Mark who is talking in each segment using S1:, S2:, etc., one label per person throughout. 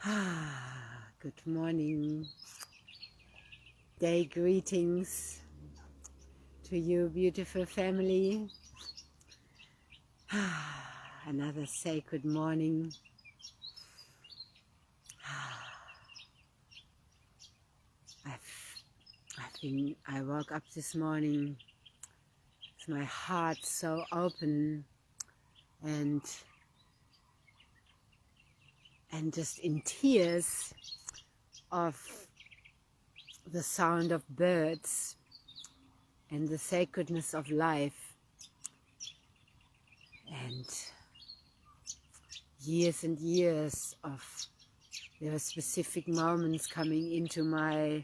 S1: Good morning, day greetings to you, beautiful family. Another sacred morning. I woke up this morning with my heart so open and just in tears of the sound of birds and the sacredness of life, and years of there were specific moments coming into my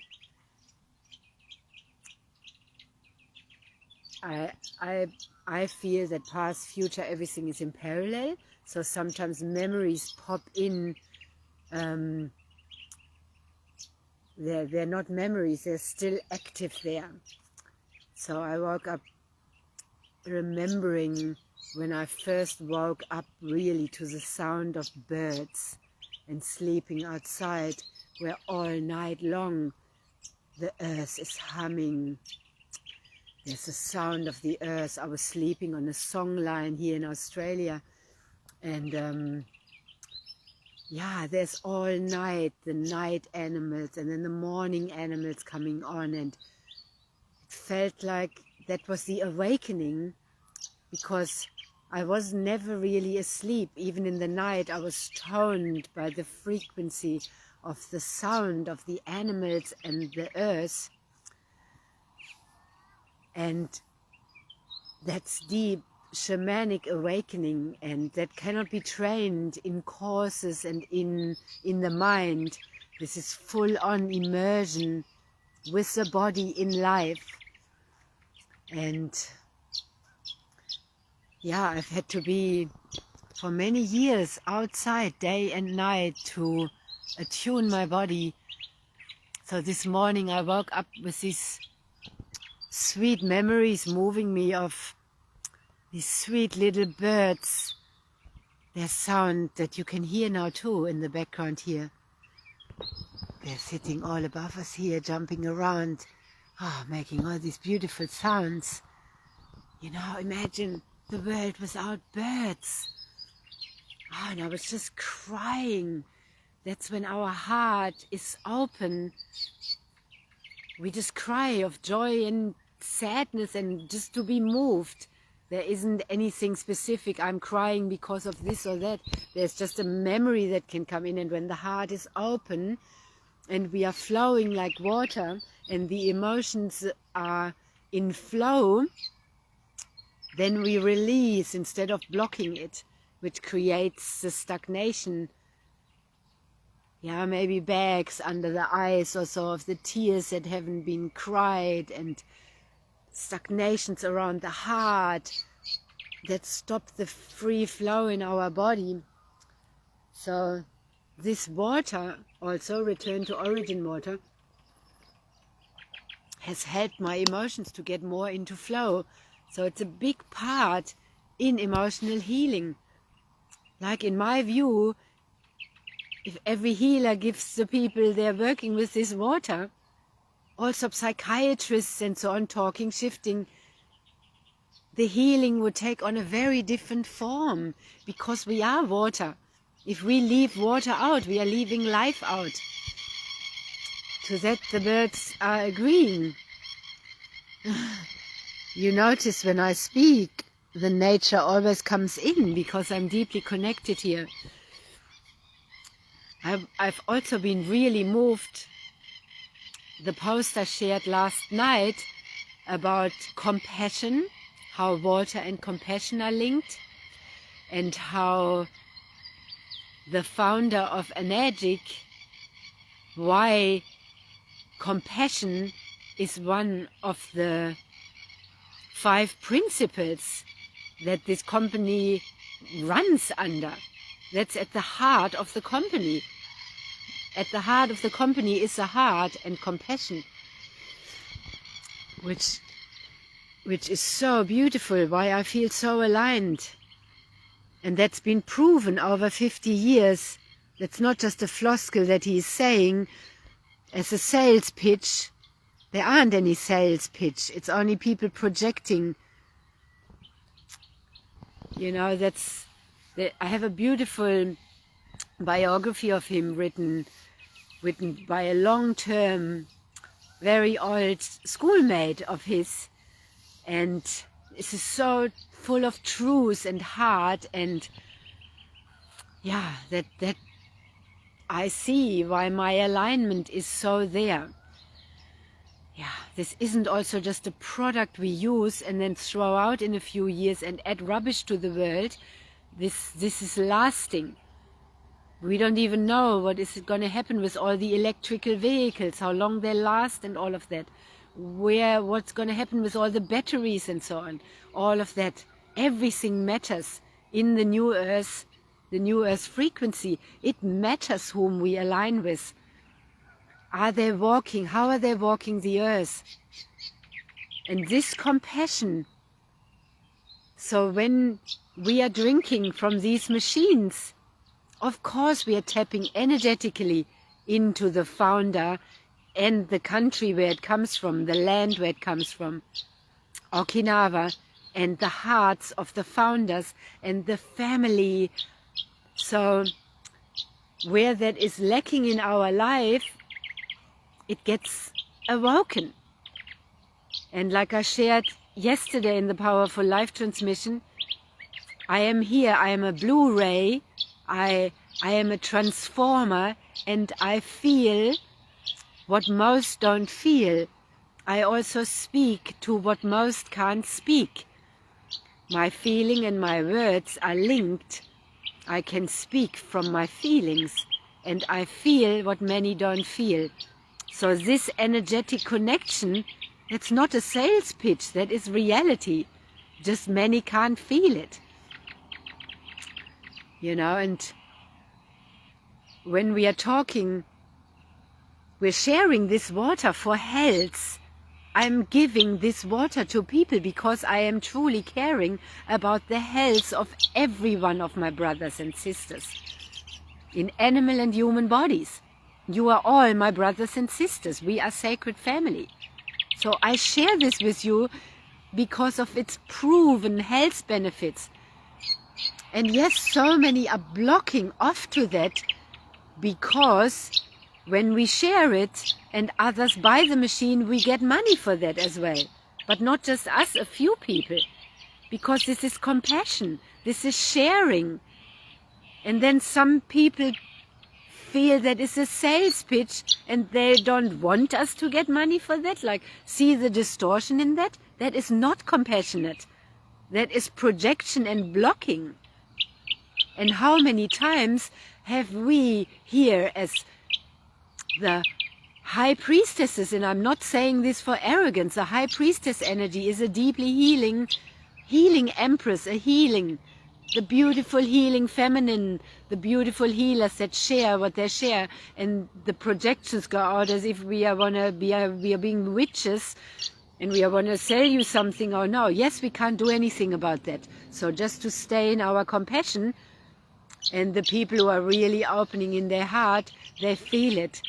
S1: I feel that past, future, everything is in parallel. So sometimes memories pop in. They're not memories, they're still active there. So I woke up remembering when I first woke up really to the sound of birds and sleeping outside, where all night long the earth is humming. There's the sound of the earth. I was sleeping on a song line here in Australia, and yeah, there's all night the night animals and then the morning animals coming on, and it felt like that was the awakening, because I was never really asleep. Even in the night I was toned by the frequency of the sound of the animals and the earth, and that's deep shamanic awakening, and that cannot be trained in courses and in the mind. This is full-on immersion with the body in life. And yeah, I've had to be for many years outside day and night to attune my body. So this morning I woke up with these sweet memories moving me of these sweet little birds, their sound that you can hear now too in the background here. They're sitting all above us here, jumping around, making all these beautiful sounds. You know, imagine the world without birds. And I was just crying. That's when our heart is open. We just cry of joy and sadness and just to be moved. There isn't anything specific. I'm crying because of this or that. There's just a memory that can come in, and when the heart is open and we are flowing like water and the emotions are in flow, then we release instead of blocking it, which creates the stagnation. Yeah, maybe bags under the eyes or so of the tears that haven't been cried, and stagnations around the heart that stop the free flow in our body. So this water, also return to origin water, has helped my emotions to get more into flow. So it's a big part in emotional healing. Like in my view, if every healer gives the people they're working with this water, also psychiatrists and so on, talking, shifting, the healing would take on a very different form, because we are water. If we leave water out, we are leaving life out. To that the birds are agreeing. You notice when I speak, the nature always comes in, because I'm deeply connected here. I've also been really moved. The post I shared last night about compassion, how water and compassion are linked, and how the founder of Energic, why compassion is one of the 5 principles that this company runs under. That's at the heart of the company. At the heart of the company is the heart and compassion, which is so beautiful, why I feel so aligned. And that's been proven over 50 years That's not just a floskel that he is saying as a sales pitch. There aren't any sales pitch. It's only people projecting. You know, I have a beautiful biography of him written by a long-term, very old schoolmate of his, and this is so full of truth and heart, and yeah, that I see why my alignment is so there. Yeah, this isn't also just a product we use and then throw out in a few years and add rubbish to the world. This is lasting. We don't even know what is going to happen with all the electrical vehicles, how long they last and all of that. What's going to happen with all the batteries and so on. All of that. Everything matters in the new earth frequency. It matters whom we align with. Are they walking? How are they walking the earth? And this compassion. So when we are drinking from these machines, of course we are tapping energetically into the founder and the country where it comes from, the land where it comes from, Okinawa, and the hearts of the founders and the family. So where that is lacking in our life, it gets awoken. And like I shared yesterday in the Powerful Life transmission, I am here, I am a Blu-ray, I am a transformer, and I feel what most don't feel. I also speak to what most can't speak. My feeling and my words are linked. I can speak from my feelings, and I feel what many don't feel. So this energetic connection, it's not a sales pitch, that is reality. Just many can't feel it. You know, and when we are talking, we're sharing this water for health. I'm giving this water to people because I am truly caring about the health of every one of my brothers and sisters in animal and human bodies. You are all my brothers and sisters. We are sacred family. So I share this with you because of its proven health benefits. And yes, so many are blocking off to that because when we share it and others buy the machine, we get money for that as well. But not just us, a few people. Because this is compassion. This is sharing. And then some people feel that it's a sales pitch and they don't want us to get money for that. Like, see the distortion in that? That is not compassionate. That is projection and blocking. And how many times have we here as the high priestesses, and I'm not saying this for arrogance, the high priestess energy is a deeply healing empress, a healing, the beautiful healing feminine, the beautiful healers that share what they share, and the projections go out as if we are being witches and we are going to sell you something or no. Yes, we can't do anything about that. So just to stay in our compassion, and the people who are really opening in their heart, they feel it.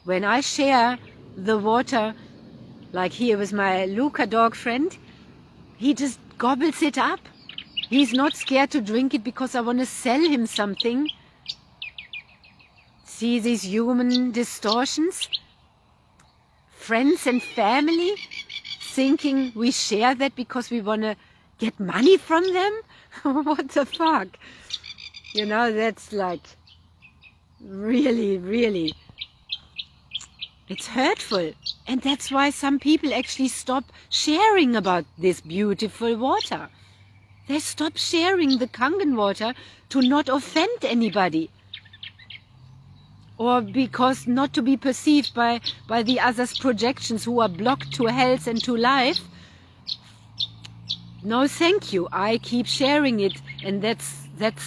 S1: When I share the water, like here with my Luca dog friend, he just gobbles it up. He's not scared to drink it because I want to sell him something. See these human distortions? Friends and family thinking we share that because we want to get money from them? What the fuck? You know, that's like really, really, it's hurtful. And that's why some people actually stop sharing about this beautiful water. They stop sharing the Kangen water to not offend anybody. Or because not to be perceived by the others' projections who are blocked to health and to life. No, thank you. I keep sharing it. And that's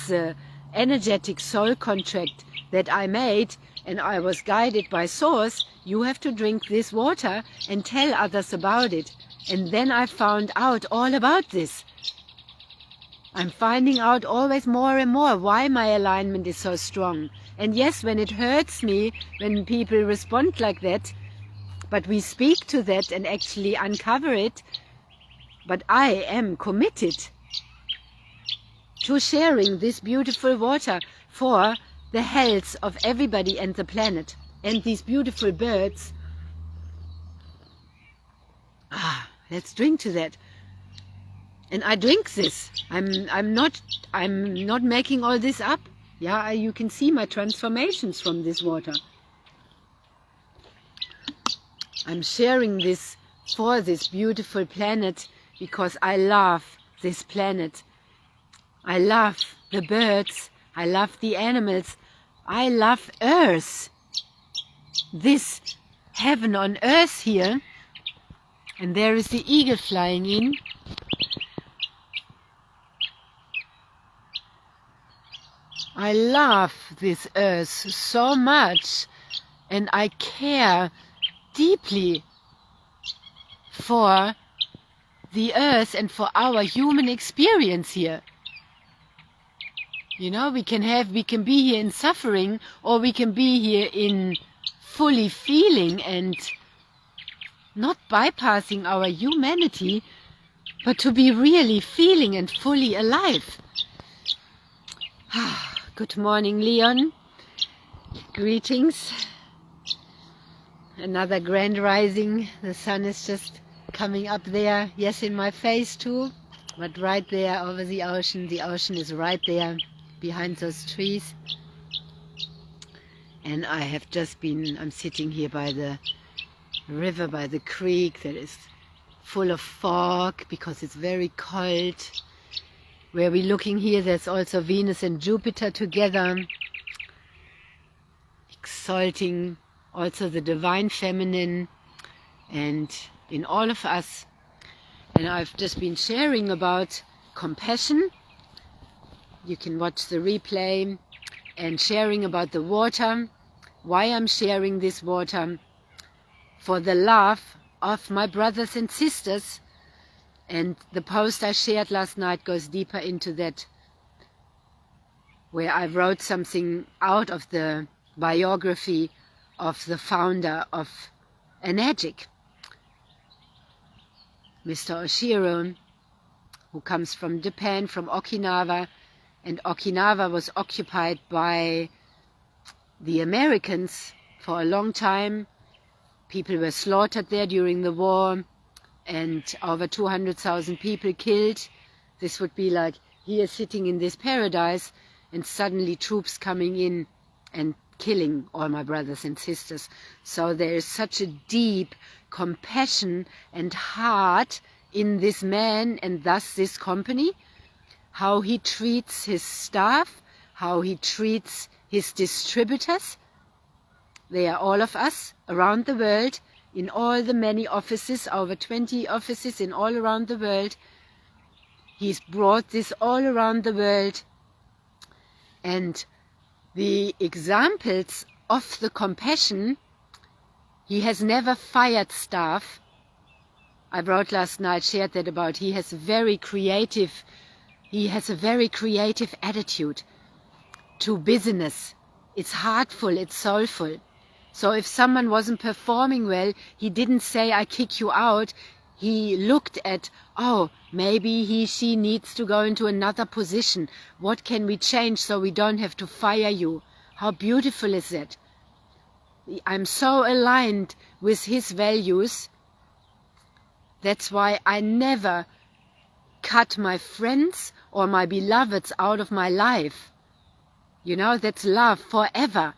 S1: the energetic soul contract that I made, and I was guided by Source. You have to drink this water and tell others about it. And then I found out all about this. I'm finding out always more and more why my alignment is so strong. And yes, when it hurts me, when people respond like that, but we speak to that and actually uncover it. But I am committed to sharing this beautiful water for the health of everybody and the planet. And these beautiful birds. Let's drink to that. And I drink this. I'm not making all this up. Yeah, you can see my transformations from this water. I'm sharing this for this beautiful planet because I love this planet. I love the birds. I love the animals. I love Earth. This heaven on earth here. And there is the eagle flying in. I love this earth so much, and I care deeply for the earth and for our human experience here. You know, we can be here in suffering, or we can be here in fully feeling and not bypassing our humanity, but to be really feeling and fully alive. Good morning, Leon. Greetings. Another grand rising. The sun is just coming up there. Yes, in my face too, but right there over the ocean. The ocean is right there behind those trees. And I have just been, I'm sitting here by the river, by the creek that is full of fog because it's very cold. Where we're looking here, there's also Venus and Jupiter together, exalting also the divine feminine and in all of us. And I've just been sharing about compassion. You can watch the replay, and sharing about the water, why I'm sharing this water, for the love of my brothers and sisters. And the post I shared last night goes deeper into that, where I wrote something out of the biography of the founder of Energic, Mr. Oshiro, who comes from Japan, from Okinawa, and Okinawa was occupied by the Americans for a long time. People were slaughtered there during the war, and over 200,000 people killed. This would be like here sitting in this paradise, and suddenly troops coming in and killing all my brothers and sisters. So there is such a deep compassion and heart in this man, and thus this company, how he treats his staff, how he treats his distributors. They are all of us around the world, in all the many offices, over 20 offices in all around the world. He's brought this all around the world. And the examples of the compassion, he has never fired staff. I wrote last night, shared that about, he has a very creative attitude to business. It's heartful, it's soulful. So if someone wasn't performing well, he didn't say, I kick you out. He looked at, oh, maybe she needs to go into another position. What can we change so we don't have to fire you? How beautiful is that? I'm so aligned with his values. That's why I never cut my friends or my beloveds out of my life. You know, that's love forever.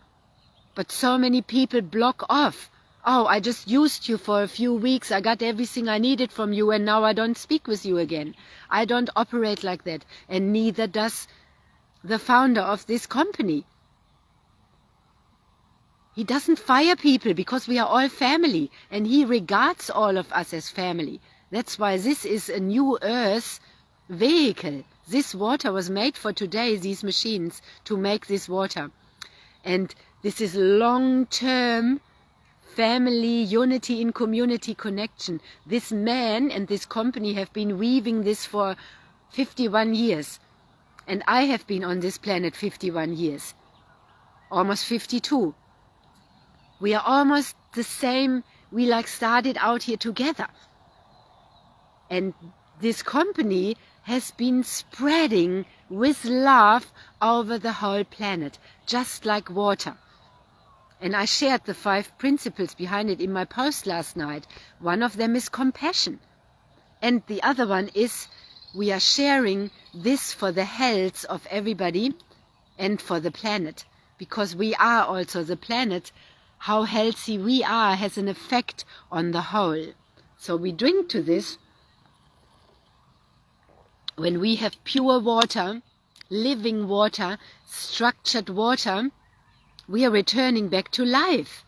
S1: But so many people block off. Oh, I just used you for a few weeks. I got everything I needed from you, and now I don't speak with you again. I don't operate like that, and neither does the founder of this company. He doesn't fire people because we are all family, and he regards all of us as family. That's why this is a new earth vehicle. This water was made for today, these machines, to make this water. And this is long-term family unity in community connection. This man and this company have been weaving this for 51 years. And I have been on this planet 51 years. Almost 52. We are almost the same. We like started out here together. And this company has been spreading with love over the whole planet, just like water. And I shared the 5 principles behind it in my post last night. One of them is compassion. And the other one is we are sharing this for the health of everybody and for the planet. Because we are also the planet. How healthy we are has an effect on the whole. So we drink to this. When we have pure water, living water, structured water, we are returning back to life.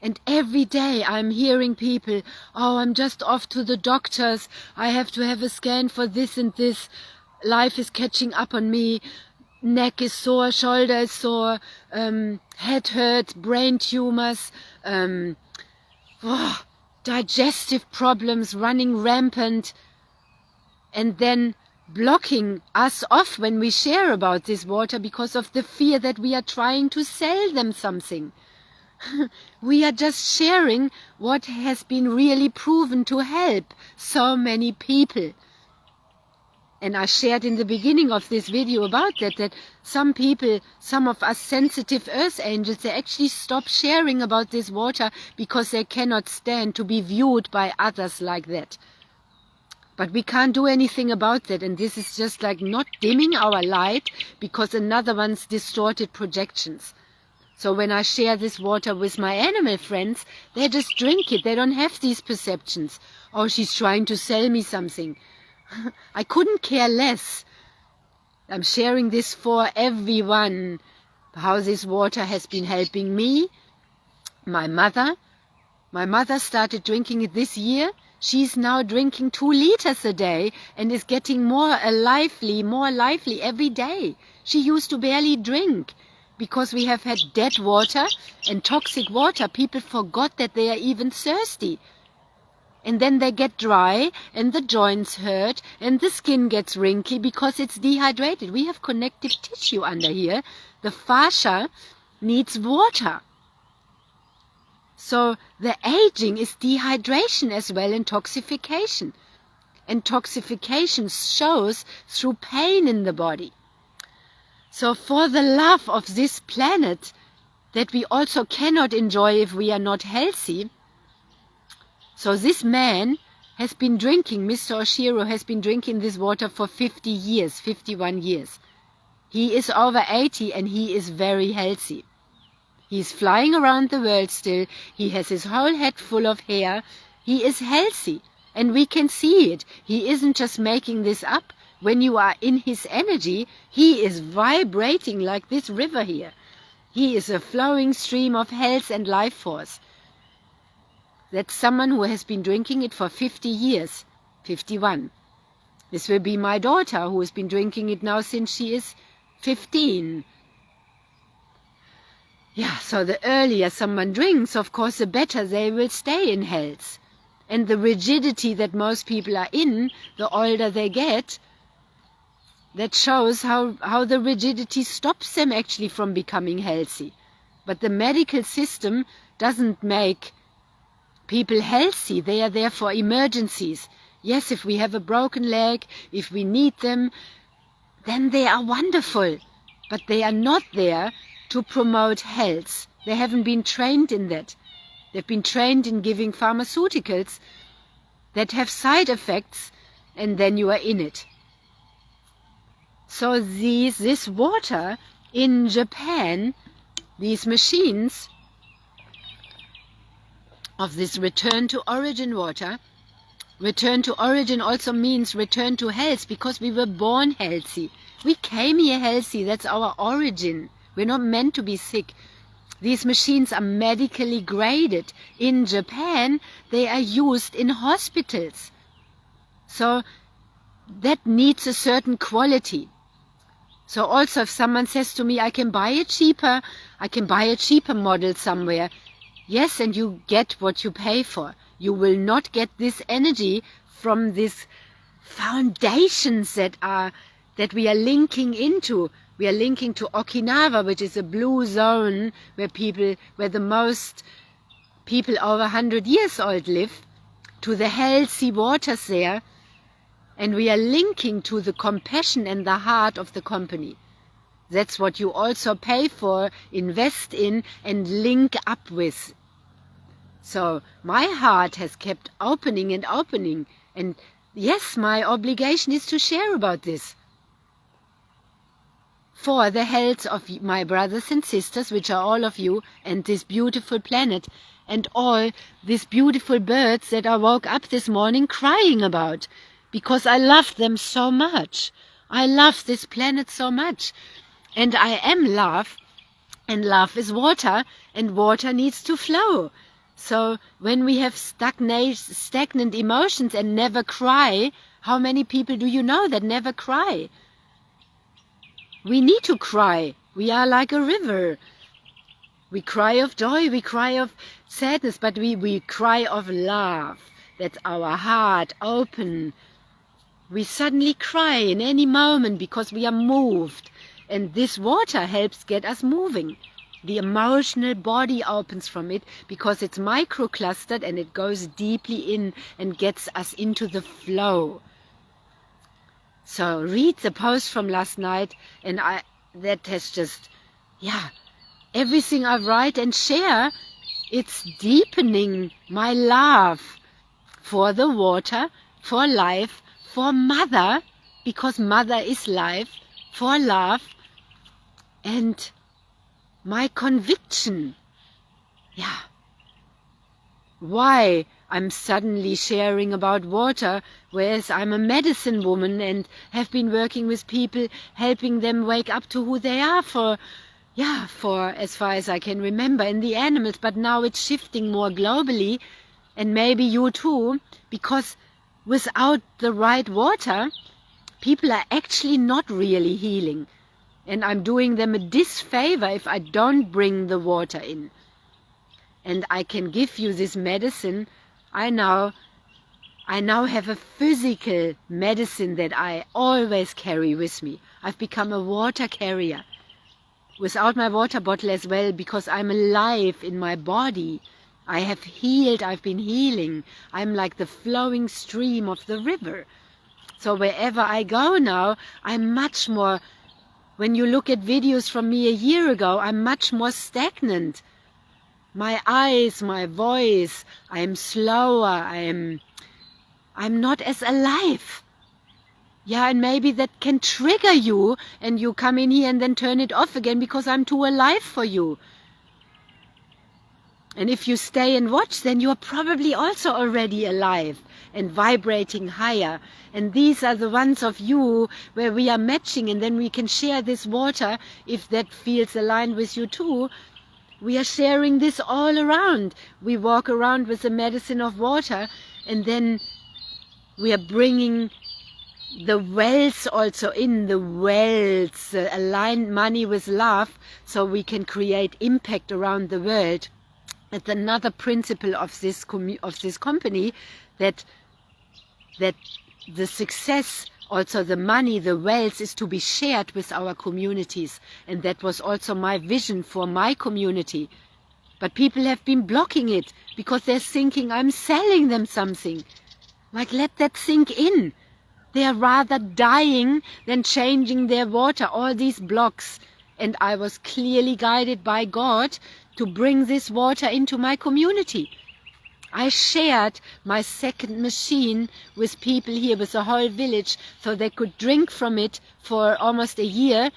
S1: And every day I'm hearing people, oh, I'm just off to the doctors, I have to have a scan for this and this, life is catching up on me, neck is sore, shoulder is sore, head hurts, brain tumors, digestive problems running rampant. And then blocking us off when we share about this water because of the fear that we are trying to sell them something. We are just sharing what has been really proven to help so many people. And I shared in the beginning of this video about that some people, some of us sensitive earth angels, they actually stop sharing about this water because they cannot stand to be viewed by others like that. But we can't do anything about that, and this is just like not dimming our light because another one's distorted projections. So when I share this water with my animal friends, they just drink it. They don't have these perceptions. Oh, she's trying to sell me something. I couldn't care less. I'm sharing this for everyone, how this water has been helping me. My mother started drinking it this year. She's now drinking 2 liters a day and is getting more lively every day. She used to barely drink because we have had dead water and toxic water. People forgot that they are even thirsty. And then they get dry and the joints hurt and the skin gets wrinkly because it's dehydrated. We have connective tissue under here. The fascia needs water. So the aging is dehydration as well and toxification. And toxification shows through pain in the body. So for the love of this planet that we also cannot enjoy if we are not healthy. So this man has been drinking, Mr. Oshiro has been drinking this water for 50 years, 51 years. He is over 80 and he is very healthy. He's flying around the world still. He has his whole head full of hair. He is healthy. And we can see it. He isn't just making this up. When you are in his energy, he is vibrating like this river here. He is a flowing stream of health and life force. That's someone who has been drinking it for 50 years. 51. This will be my daughter who has been drinking it now since she is 15. Yeah, so the earlier someone drinks, of course, the better they will stay in health. And the rigidity that most people are in, the older they get, that shows how the rigidity stops them actually from becoming healthy. But the medical system doesn't make people healthy. They are there for emergencies. Yes, if we have a broken leg, if we need them, then they are wonderful. But they are not there to promote health. They haven't been trained in that. They've been trained in giving pharmaceuticals that have side effects, and then you are in it. So this water in Japan, these machines of this return to origin water, return to origin also means return to health, because we were born healthy. We came here healthy, that's our origin. We're not meant to be sick. These machines are medically graded. In Japan, they are used in hospitals. So that needs a certain quality. So also if someone says to me, I can buy a cheaper model somewhere. Yes, and you get what you pay for. You will not get this energy from this foundations that we are linking into. We are linking to Okinawa, which is a blue zone where the most people over 100 years old live, to the healthy waters there, and we are linking to the compassion and the heart of the company. That's what you also pay for, invest in, and link up with. So my heart has kept opening and opening, and yes, my obligation is to share about this. For the health of my brothers and sisters, which are all of you, and this beautiful planet, and all these beautiful birds that I woke up this morning crying about, because I love them so much. I love this planet so much. And I am love, and love is water, and water needs to flow. So when we have stagnant emotions and never cry, how many people do you know that never cry? We need to cry. We are like a river. We cry of joy, we cry of sadness, but we cry of love. That's our heart open. We suddenly cry in any moment because we are moved. And this water helps get us moving. The emotional body opens from it because it's microclustered and it goes deeply in and gets us into the flow. So read the post from last night, and that has just, everything I write and share, it's deepening my love for the water, for life, for mother, because mother is life, for love, and my conviction. Why I'm suddenly sharing about water, whereas I'm a medicine woman and have been working with people, helping them wake up to who they are for as far as I can remember in the animals, but now it's shifting more globally, and maybe you too, because without the right water, people are actually not really healing. And I'm doing them a disfavor if I don't bring the water in. And I can give you this medicine. I now have a physical medicine that I always carry with me. I've become a water carrier. Without my water bottle as well, because I'm alive in my body. I have healed, I've been healing. I'm like the flowing stream of the river. So wherever I go now, I'm much more, when you look at videos from me a year ago, I'm much more stagnant. My eyes, my voice, I'm slower, I'm not as alive. And maybe that can trigger you, and you come in here and then turn it off again because I'm too alive for you. And if you stay and watch, then you're probably also already alive and vibrating higher. And these are the ones of you where we are matching, and then we can share this water if that feels aligned with you too. We are sharing this all around. We walk around with the medicine of water, and then we are bringing the wells also in, the wells, align money with love, so we can create impact around the world. It's another principle of this company, that the success, also the money, the wealth, is to be shared with our communities. And that was also my vision for my community. But people have been blocking it because they're thinking I'm selling them something. Like, let that sink in. They are rather dying than changing their water, all these blocks. And I was clearly guided by God to bring this water into my community. I shared my second machine with people here, with the whole village, so they could drink from it for almost a year,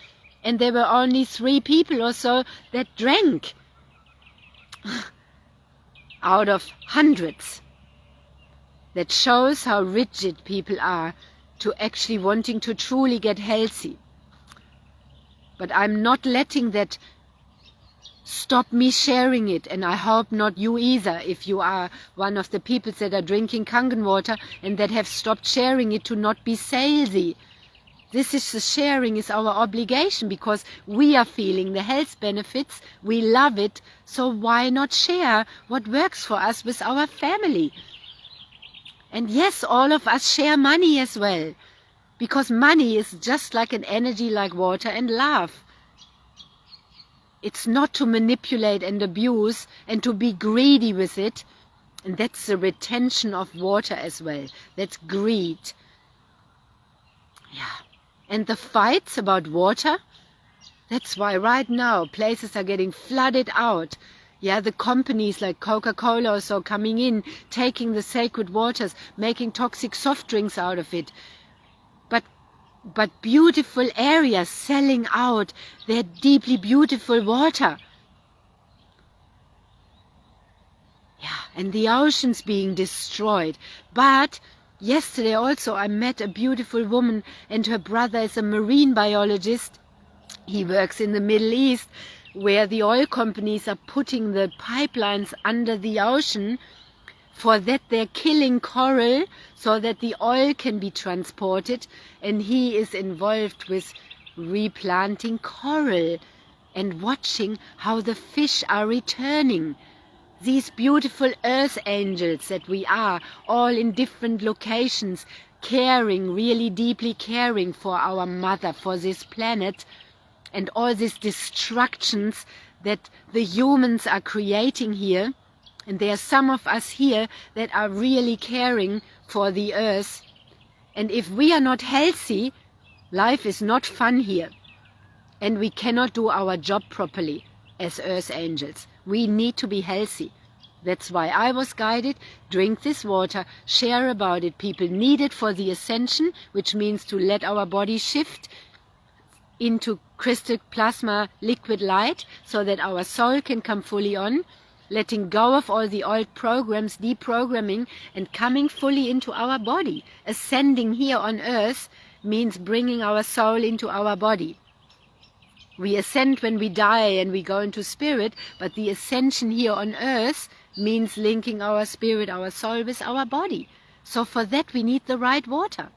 S1: and there were only 3 people or so that drank out of hundreds. That shows how rigid people are to actually wanting to truly get healthy. But I'm not letting that stop me sharing it, and I hope not you either, if you are one of the people that are drinking Kangen water and that have stopped sharing it, to not be salesy. This is the sharing is our obligation, because we are feeling the health benefits, we love it, so why not share what works for us with our family? And yes, all of us share money as well, because money is just like an energy, like water and love. It's not to manipulate and abuse and to be greedy with it. And that's the retention of water as well. That's greed. Yeah. And the fights about water, that's why right now places are getting flooded out. Yeah, the companies like Coca-Cola or so coming in, taking the sacred waters, making toxic soft drinks out of it. But beautiful areas selling out their deeply beautiful water. Yeah, and the oceans being destroyed. But yesterday also I met a beautiful woman, and her brother is a marine biologist. He works in the Middle East, where the oil companies are putting the pipelines under the ocean. For that they're killing coral so that the oil can be transported, and he is involved with replanting coral and watching how the fish are returning. These beautiful earth angels that we are, all in different locations, caring, really deeply caring for our mother, for this planet, and all these destructions that the humans are creating here. And there are some of us here that are really caring for the earth. And if we are not healthy, life is not fun here. And we cannot do our job properly as earth angels. We need to be healthy. That's why I was guided, drink this water, share about it. People need it for the ascension, which means to let our body shift into crystal plasma liquid light so that our soul can come fully on. Letting go of all the old programs, deprogramming, and coming fully into our body. Ascending here on earth means bringing our soul into our body. We ascend when we die and we go into spirit, but the ascension here on earth means linking our spirit, our soul with our body. So for that we need the right water.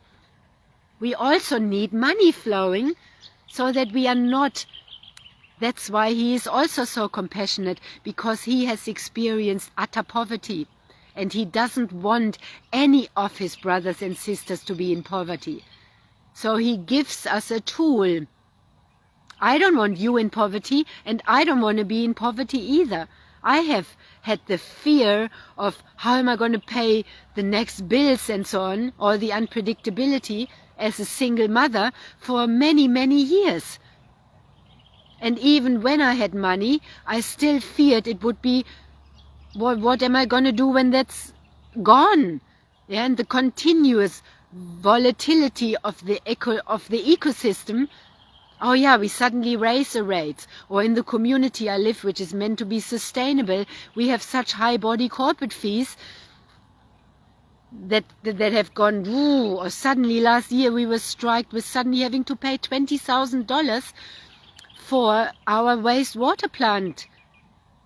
S1: We also need money flowing so that we are not. That's why he is also so compassionate, because he has experienced utter poverty and he doesn't want any of his brothers and sisters to be in poverty. So he gives us a tool. I don't want you in poverty, and I don't want to be in poverty either. I have had the fear of how am I going to pay the next bills and so on, or the unpredictability as a single mother for many, many years. And even when I had money, I still feared it would be, what am I going to do when that's gone? Yeah, and the continuous volatility of the ecosystem. Oh yeah, we suddenly raise the rates. Or in the community I live, which is meant to be sustainable, we have such high body corporate fees that have gone, or suddenly last year we were striked with suddenly having to pay $20,000 for our wastewater plant,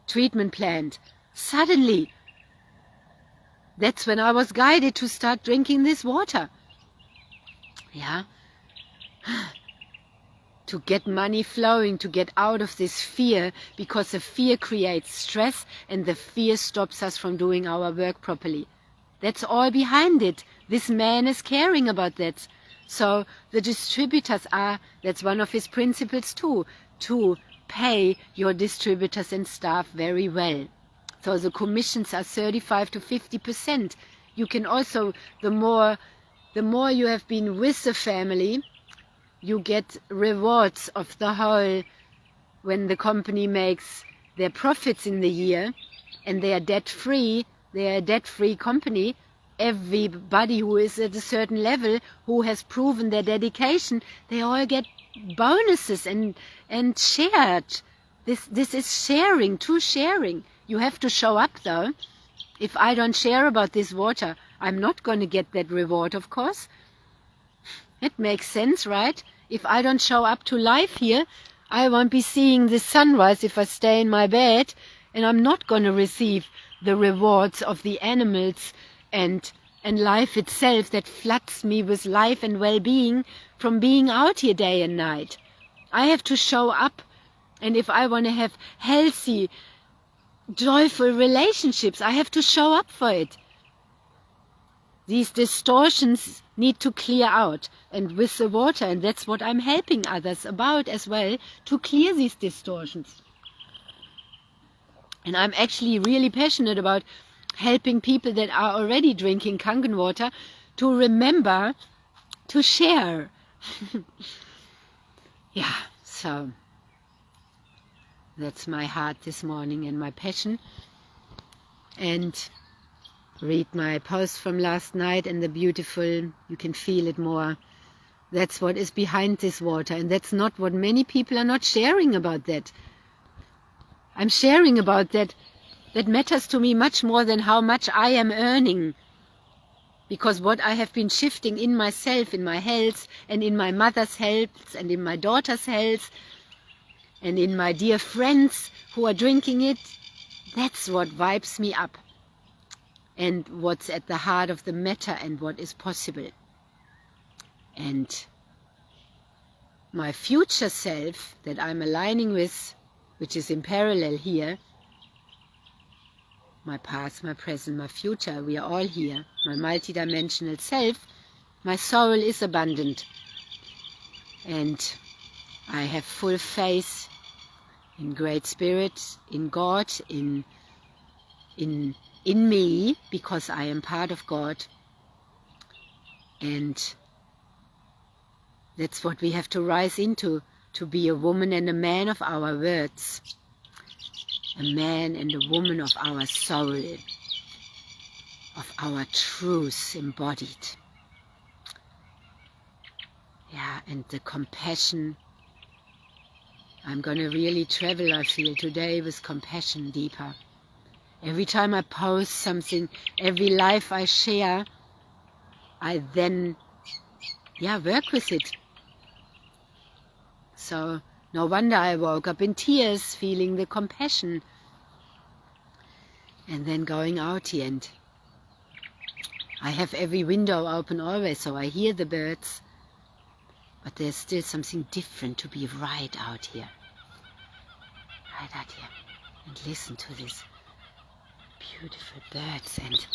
S1: treatment plant. Suddenly. That's when I was guided to start drinking this water. Yeah. To get money flowing, to get out of this fear, because the fear creates stress and the fear stops us from doing our work properly. That's all behind it. This man is caring about that. So the distributors are, that's one of his principles too, to pay your distributors and staff very well. So the commissions are 35 to 50%. You can also, the more you have been with the family, you get rewards of the whole, when the company makes their profits in the year and they are debt-free, they are a debt-free company. Everybody who is at a certain level, who has proven their dedication, they all get bonuses and shared. This is sharing, true sharing. You have to show up though. If I don't share about this water, I'm not going to get that reward, of course. It makes sense, right? If I don't show up to life here, I won't be seeing the sunrise if I stay in my bed, and I'm not going to receive the rewards of the animals and life itself that floods me with life and well-being from being out here day and night. I have to show up, and if I want to have healthy, joyful relationships, I have to show up for it. These distortions need to clear out, and with the water, and that's what I'm helping others about as well, to clear these distortions. And I'm actually really passionate about helping people that are already drinking Kangen water to remember to share. Yeah, so that's my heart this morning and my passion. And read my post from last night and the beautiful, you can feel it more. That's what is behind this water, and that's not what many people are not sharing about that. I'm sharing about that. That matters to me much more than how much I am earning. Because what I have been shifting in myself, in my health, and in my mother's health, and in my daughter's health, and in my dear friends who are drinking it, that's what vibes me up. And what's at the heart of the matter and what is possible. And my future self that I'm aligning with, which is in parallel here, my past, my present, my future, we are all here, my multidimensional self, my soul is abundant. And I have full faith in Great Spirit, in God, in me, because I am part of God. And that's what we have to rise into, to be a woman and a man of our words. A man and a woman of our soul, of our truth embodied. Yeah, and the compassion. I'm going to really travel, I feel, today with compassion deeper. Every time I post something, every life I share, I then, work with it. So no wonder I woke up in tears, feeling the compassion. And then going out here, and I have every window open always, so I hear the birds. But there's still something different to be right out here. Right out here. And listen to these beautiful birds, and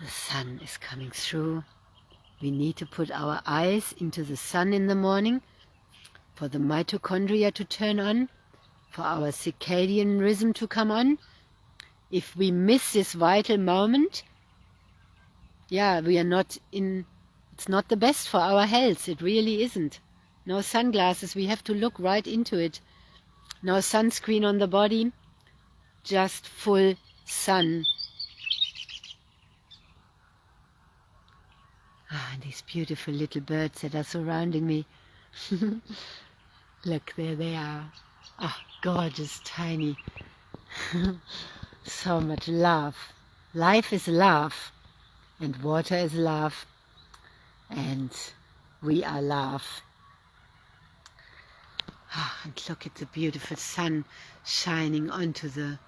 S1: the sun is coming through. We need to put our eyes into the sun in the morning for the mitochondria to turn on, for our circadian rhythm to come on. If we miss this vital moment, we are not in, it's not the best for our health. It really isn't. No sunglasses, we have to look right into it. No sunscreen on the body, just full sun. And these beautiful little birds that are surrounding me. Look, there they are. Gorgeous, tiny. So much love. Life is love, and water is love, and we are love. And look at the beautiful sun shining onto the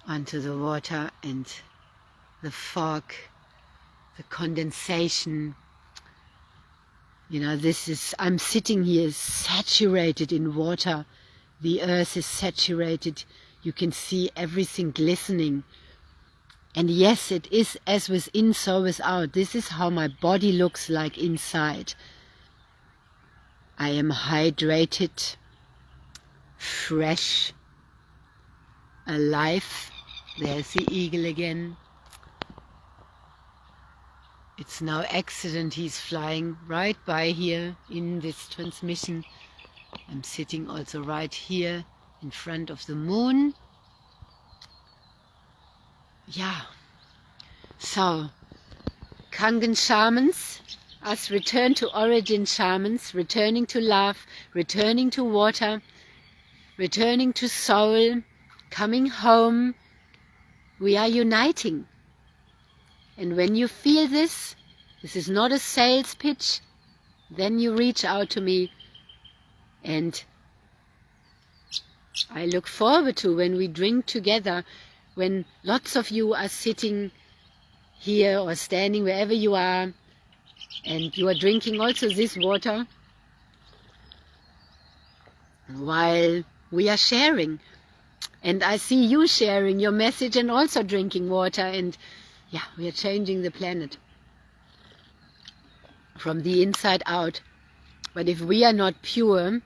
S1: water, and the fog, the condensation. I'm sitting here saturated in water. The earth is saturated. You can see everything glistening. And yes, it is as within, so without. This is how my body looks like inside. I am hydrated, fresh, alive. There's the eagle again. It's no accident he's flying right by here in this transmission. I'm sitting also right here in front of the moon. So, Kangen shamans, us return to origin shamans, returning to love, returning to water, returning to soul, coming home. We are uniting. And when you feel this is not a sales pitch, then you reach out to me, and I look forward to when we drink together, when lots of you are sitting here or standing wherever you are, and you are drinking also this water, while we are sharing. And I see you sharing your message and also drinking water, and Yeah, we are changing the planet from the inside out. But if we are not pure,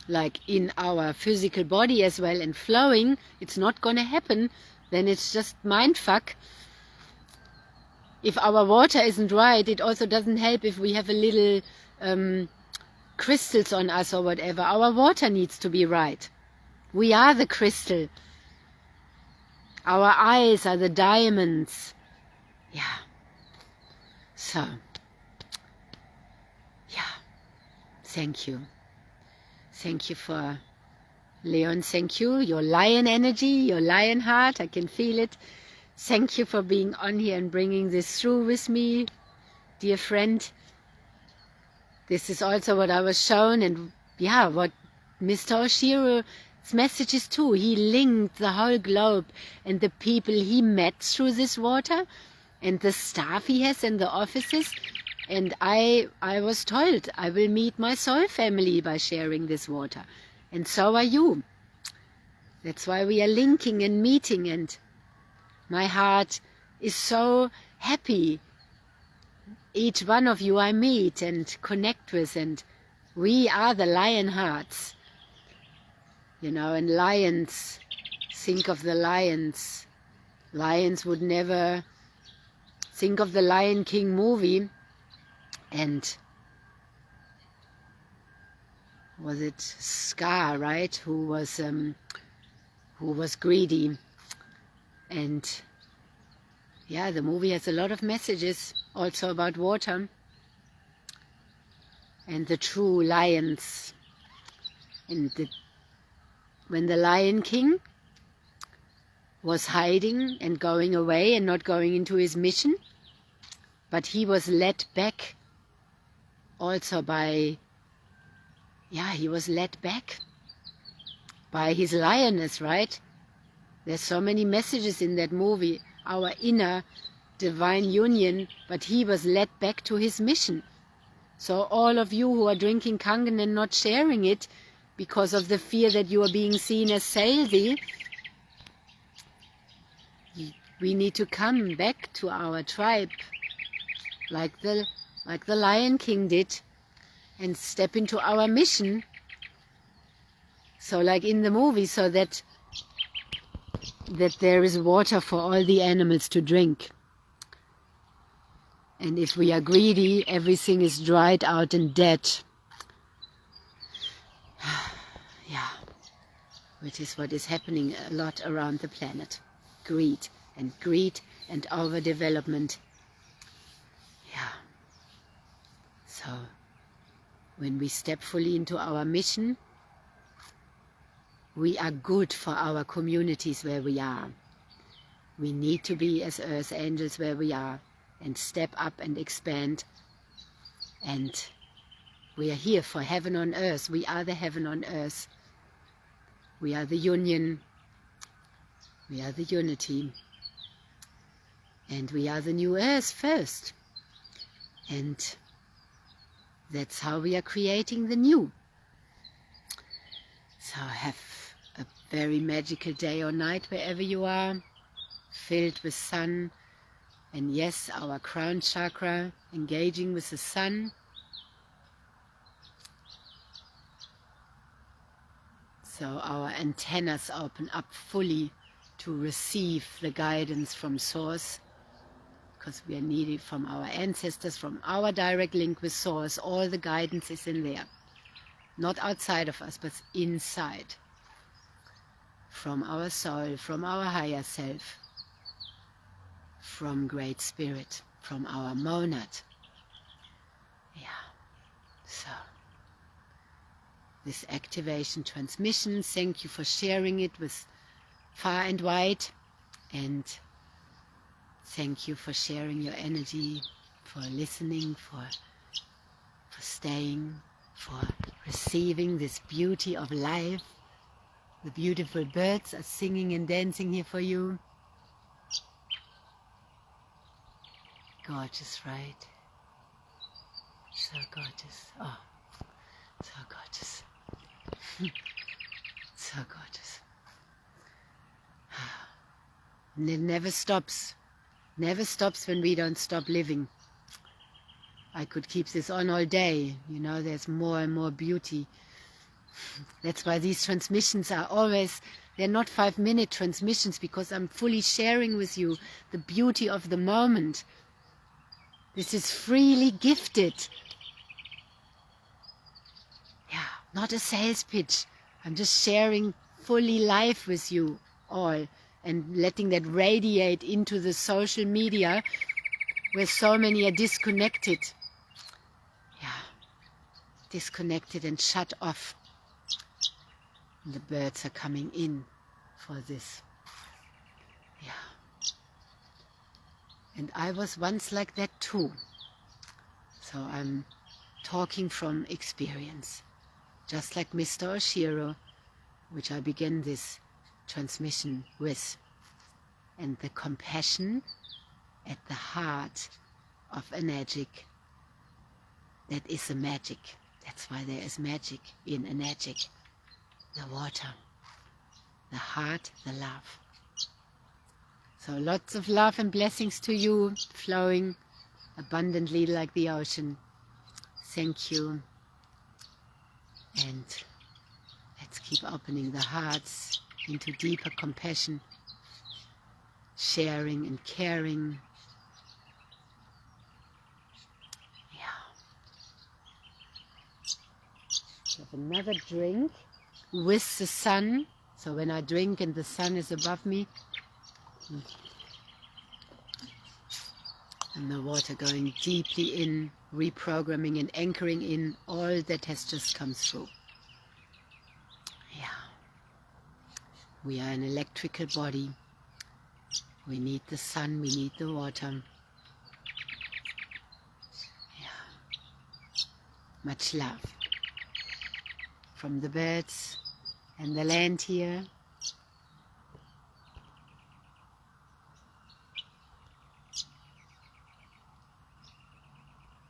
S1: like in our physical body as well, and flowing, it's not going to happen. Then it's just mindfuck. If our water isn't right, it also doesn't help if we have a little crystals on us or whatever. Our water needs to be right. We are the crystal. Our eyes are the diamonds. Yeah. So, yeah. Thank you. Thank you for Leon. Thank you. Your lion energy, your lion heart. I can feel it. Thank you for being on here and bringing this through with me, dear friend. This is also what I was shown, and yeah, what Mr. Oshiro's message is too. He linked the whole globe and the people he met through this water and the staff he has in the offices. And I was told I will meet my soul family by sharing this water. And so are you. That's why we are linking and meeting, and my heart is so happy. Each one of you I meet and connect with, and we are the lion hearts. You know, and lions, think of the lions. Lions would never think of the Lion King movie, and was it Scar, right, who was greedy. And yeah, the movie has a lot of messages also about water and the true lions. And when the Lion King was hiding and going away and not going into his mission, but he was led back also by, yeah, he was led back by his lioness, right? There's so many messages in that movie, our inner divine union, but he was led back to his mission. So all of you who are drinking Kangen and not sharing it because of the fear that you are being seen as salesy, we need to come back to our tribe like the Lion King did and step into our mission. So like in the movie, so that there is water for all the animals to drink. And if we are greedy, everything is dried out and dead. Yeah, which is what is happening a lot around the planet. Greed and overdevelopment. Yeah. So, when we step fully into our mission, we are good for our communities where we are. We need to be as earth angels where we are and step up and expand. And we are here for heaven on earth. We are the heaven on earth. We are the union. We are the unity. And we are the new earth first. And that's how we are creating the new. So have a very magical day or night wherever you are, filled with sun. And yes, our crown chakra, engaging with the sun. So our antennas open up fully to receive the guidance from Source, because we are needed from our ancestors, from our direct link with Source. All the guidance is in there. Not outside of us, but inside. From our soul, from our higher self. From Great Spirit, from our monad. Yeah, so this activation transmission, thank you for sharing it with far and wide, and thank you for sharing your energy, for listening, for staying, for receiving this beauty of life. The beautiful birds are singing and dancing here for you. Gorgeous, right? So gorgeous. Oh, so gorgeous. So gorgeous. And it never stops. never stops when we don't stop living. I could keep this on all day. You know, there's more and more beauty. That's why these transmissions are always, they're not 5-minute transmissions, because I'm fully sharing with you the beauty of the moment. This is freely gifted. Yeah, not a sales pitch. I'm just sharing fully live with you all and letting that radiate into the social media where so many are disconnected. Yeah, disconnected and shut off. And the birds are coming in for this. Yeah. And I was once like that too. So I'm talking from experience. Just like Mr. Oshiro, which I began this transmission with. And the compassion at the heart of a magic. That is a magic. That's why there is magic in a magic. The water, the heart, the love. So lots of love and blessings to you, flowing abundantly like the ocean. Thank you. And let's keep opening the hearts into deeper compassion, sharing and caring. Have another drink with the sun. So when I drink and the sun is above me, and the water going deeply in, reprogramming and anchoring in all that has just come through. Yeah. We are an electrical body. We need the sun, we need the water. Yeah. Much love from the birds and the land here.